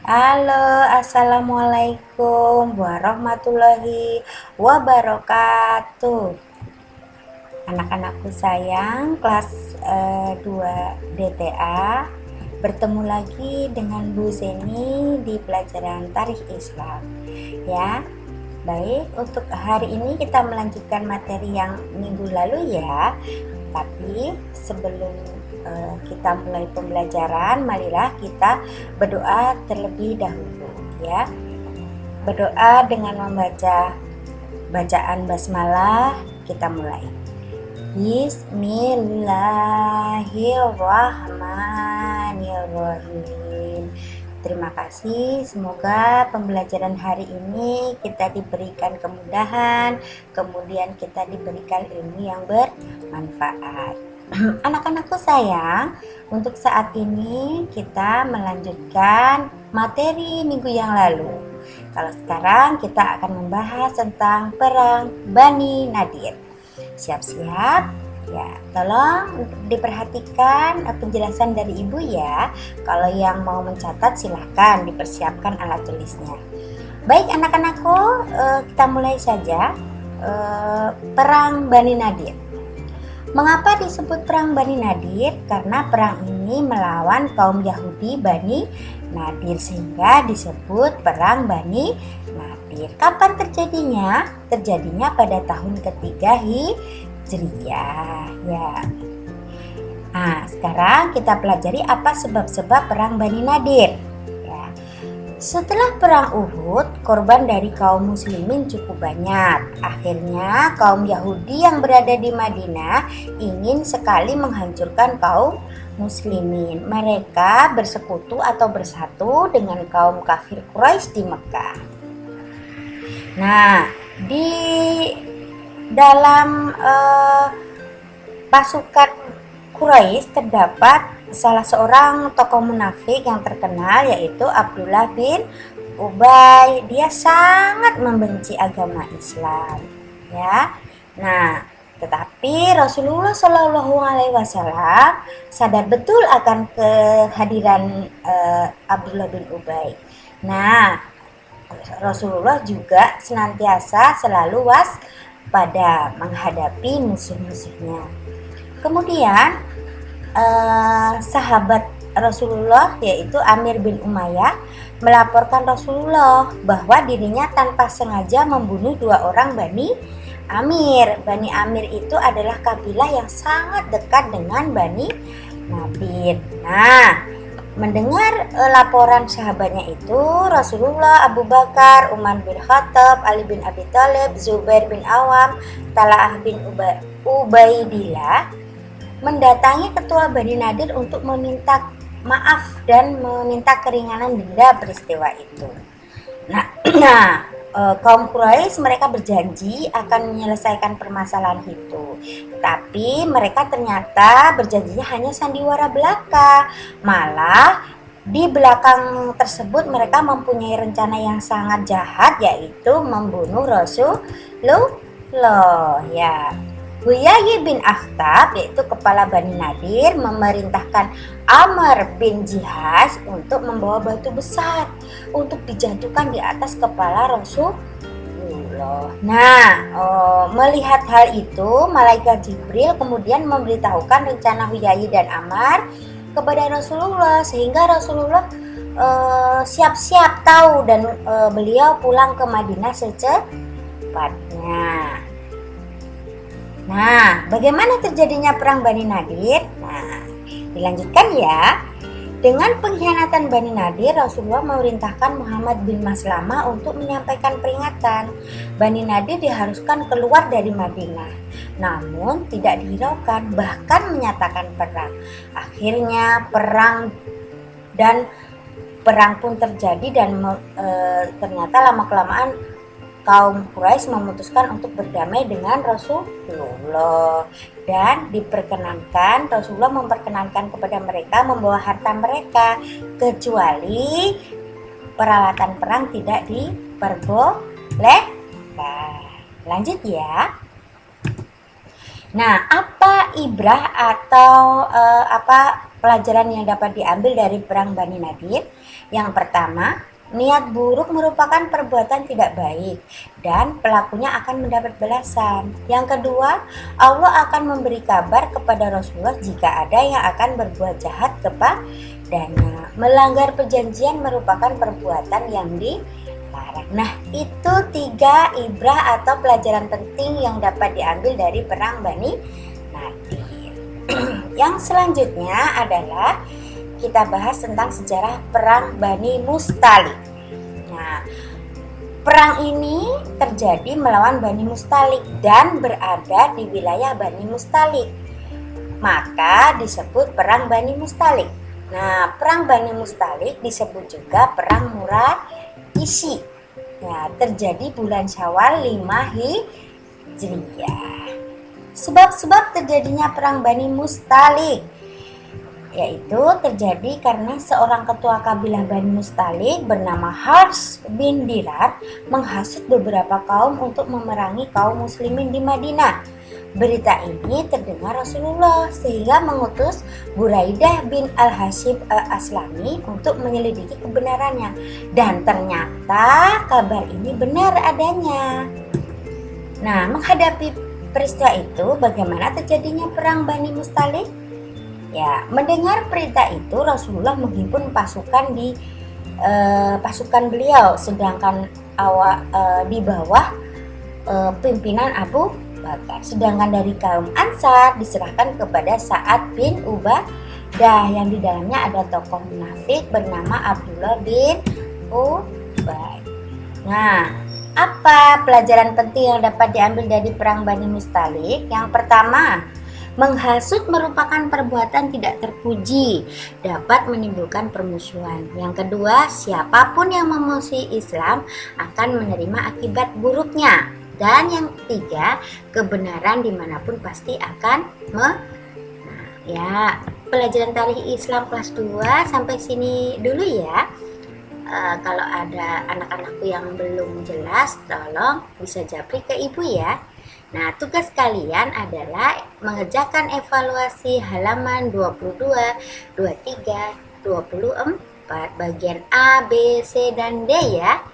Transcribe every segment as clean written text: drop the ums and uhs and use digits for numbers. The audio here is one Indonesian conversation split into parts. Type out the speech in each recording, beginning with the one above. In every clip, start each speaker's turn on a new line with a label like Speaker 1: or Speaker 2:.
Speaker 1: Halo, assalamualaikum warahmatullahi wabarakatuh. Anak-anakku sayang, kelas 2 DTA, bertemu lagi dengan Bu Zeni di pelajaran Tarikh Islam. Ya, baik. Untuk hari ini kita melanjutkan materi yang minggu lalu ya. Tapi sebelum kita mulai pembelajaran, marilah kita berdoa terlebih dahulu ya. Berdoa dengan membaca bacaan basmalah. Kita mulai. Bismillahirrahmanirrahim. Terima kasih, semoga pembelajaran hari ini kita diberikan kemudahan, kemudian kita diberikan ilmu yang bermanfaat. Anak-anakku sayang, untuk saat ini kita melanjutkan materi minggu yang lalu. Kalau sekarang kita akan membahas tentang perang Bani Nadir. Siap-siap? Ya, tolong diperhatikan penjelasan dari Ibu ya. Kalau yang mau mencatat silahkan dipersiapkan alat tulisnya. Baik anak-anakku, kita mulai saja. Perang Bani Nadir. Mengapa disebut perang Bani Nadir? Karena perang ini melawan kaum Yahudi Bani Nadir, sehingga disebut perang Bani Nadir. Kapan terjadinya? Terjadinya pada tahun ketiga Hijriyah ya. Nah, sekarang kita pelajari apa sebab-sebab perang Bani Nadir ya. Setelah perang Uhud, korban dari kaum muslimin cukup banyak. Akhirnya kaum Yahudi yang berada di Madinah ingin sekali menghancurkan kaum muslimin. Mereka bersekutu atau bersatu dengan kaum kafir Quraisy di Mekah. Nah, di dalam pasukan Quraisy terdapat salah seorang tokoh munafik yang terkenal, yaitu Abdullah bin Ubay. Dia sangat membenci agama Islam ya. Nah, tetapi Rasulullah Shallallahu Alaihi Wasallam sadar betul akan kehadiran Abdullah bin Ubay. Nah, Rasulullah juga senantiasa selalu waspada menghadapi musuh-musuhnya. Kemudian sahabat Rasulullah yaitu Amir bin Umayyah melaporkan Rasulullah bahwa dirinya tanpa sengaja membunuh 2 orang Bani Amir. Bani Amir itu adalah kabilah yang sangat dekat dengan Bani Nadir. Nah, mendengar laporan sahabatnya itu, Rasulullah, Abu Bakar, Umar bin Khattab, Ali bin Abi Thalib, Zubair bin Awam, Talhah bin Ubaidillah mendatangi ketua Bani Nadir untuk meminta maaf dan meminta keringanan denda peristiwa itu. Nah, kaum Quraisy mereka berjanji akan menyelesaikan permasalahan itu. Tetapi mereka ternyata berjanjinya hanya sandiwara belaka. Malah di belakang tersebut mereka mempunyai rencana yang sangat jahat, yaitu membunuh Rasulullah ya. Huyai bin Akhtab yaitu kepala Bani Nadir memerintahkan Amr bin Jihaz untuk membawa batu besar untuk dijatuhkan di atas kepala Rasulullah. Nah, melihat hal itu, malaikat Jibril kemudian memberitahukan rencana Huyai dan Amr kepada Rasulullah, sehingga Rasulullah siap-siap tahu dan beliau pulang ke Madinah secepatnya. Nah, bagaimana terjadinya perang Bani Nadir? Nah, dilanjutkan ya. Dengan pengkhianatan Bani Nadir, Rasulullah memerintahkan Muhammad bin Maslamah untuk menyampaikan peringatan. Bani Nadir diharuskan keluar dari Madinah, namun tidak dihiraukan, bahkan menyatakan perang. Akhirnya perang pun terjadi dan ternyata lama-kelamaan kaum Quraisy memutuskan untuk berdamai dengan Rasulullah dan Rasulullah memperkenankan kepada mereka membawa harta mereka, kecuali peralatan perang tidak diperbolehkan. Lanjut ya. Nah, apa ibrah atau apa pelajaran yang dapat diambil dari perang Bani Nadir? Yang pertama, niat buruk merupakan perbuatan tidak baik dan pelakunya akan mendapat balasan. Yang kedua, Allah akan memberi kabar kepada Rasulullah jika ada yang akan berbuat jahat kepadanya. Melanggar perjanjian merupakan perbuatan yang dilarang. Nah, itu 3 ibrah atau pelajaran penting yang dapat diambil dari perang Bani Nadir. Yang selanjutnya adalah kita bahas tentang sejarah perang Bani Mustalik. Nah, perang ini terjadi melawan Bani Mustalik dan berada di wilayah Bani Mustalik, maka disebut perang Bani Mustalik. Nah, perang Bani Mustalik disebut juga perang Muraisi. Nah, terjadi bulan Syawal 5 Hijriah. Sebab-sebab terjadinya perang Bani Mustalik yaitu terjadi karena seorang ketua kabilah Bani Mustalik bernama Hars bin Dirar menghasut beberapa kaum untuk memerangi kaum muslimin di Madinah. Berita ini terdengar Rasulullah sehingga mengutus Buraidah bin Al-Hashim Al-Aslami untuk menyelidiki kebenarannya, dan ternyata kabar ini benar adanya. Nah, menghadapi peristiwa itu, bagaimana terjadinya perang Bani Mustalik? Ya, mendengar berita itu Rasulullah menghimpun pasukan di pasukan beliau, sedangkan di bawah pimpinan Abu Bakar. Sedangkan dari kaum Ansar diserahkan kepada Sa'ad bin Ubadah yang di dalamnya ada tokoh munafik bernama Abdullah bin Ubay. Nah, apa pelajaran penting yang dapat diambil dari perang Bani Mustalik? Yang pertama, menghasut merupakan perbuatan tidak terpuji, dapat menimbulkan permusuhan. Yang kedua, siapapun yang memusuhi Islam akan menerima akibat buruknya. Dan yang ketiga, kebenaran dimanapun pasti akan ya, pelajaran tarikh Islam kelas 2 sampai sini dulu ya. Kalau ada anak-anakku yang belum jelas, tolong bisa japri ke ibu ya. Nah, tugas kalian adalah mengerjakan evaluasi halaman 22, 23, 24, bagian A, B, C, dan D ya.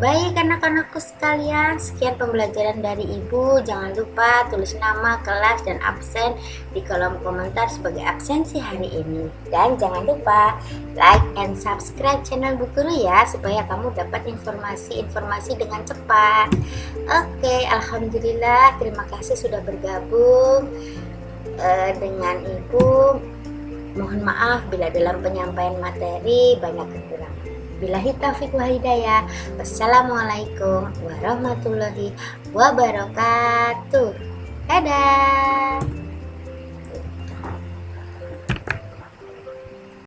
Speaker 1: Baik anak-anakku sekalian, sekian pembelajaran dari Ibu. Jangan lupa tulis nama, kelas, dan absen di kolom komentar sebagai absensi hari ini. Dan jangan lupa like and subscribe channel Bu Guru ya, supaya kamu dapat informasi-informasi dengan cepat. Oke, alhamdulillah, terima kasih sudah bergabung dengan Ibu. Mohon maaf bila dalam penyampaian materi banyak kekurangan. Billahi taufiq wa hidayah. Wassalamualaikum warahmatullahi wabarakatuh. Dadah.